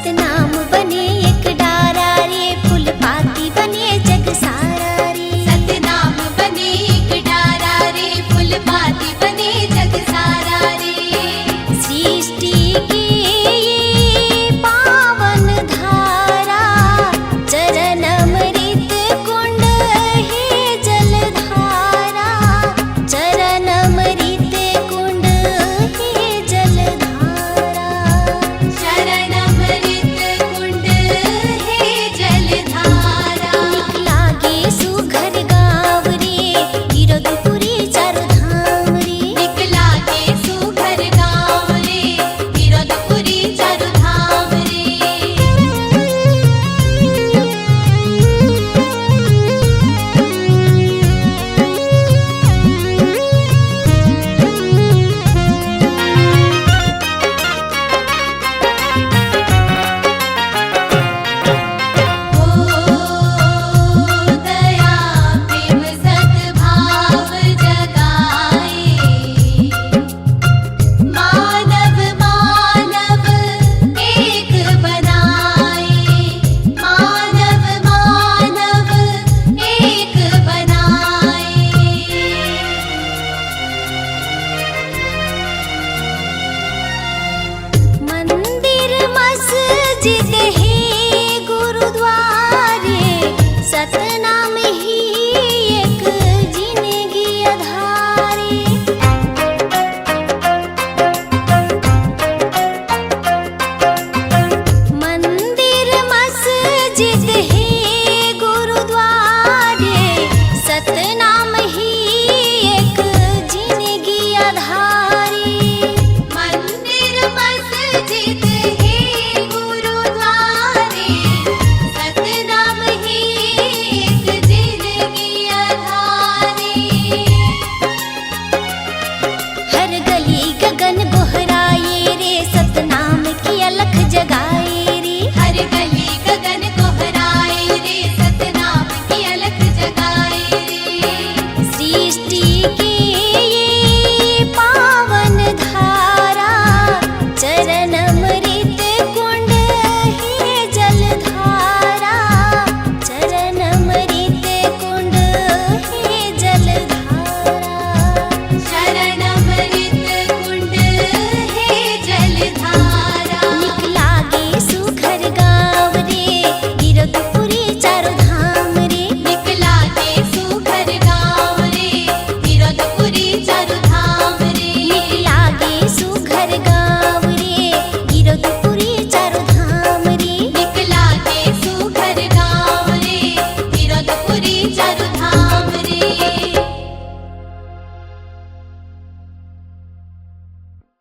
सतनाम बने एक डारा रे, फूल पाती बने जग सारा रे। सतनाम बने एक डारा रे, फूल पाती बने जग सारा रे। सृष्टि की ये पावन धारा, चरण अमृत कुंड है जलधारा, चरण अमृत कुंड है जलधारा। शरण अमृत कुंड है जलधारा। निकला गे सुघर गाँव रे, गिरधपुरी चारु धाम रे। निकला के सुघर गाँव रे, गिरधपुरी चारु धाम रे। ओ दया प्रेम सद्भाव जगाए, मानव मानव एक बनाए, मानव मानव एक बनाए। मंदिर मस्जिद है गुरुद्वारे, सतना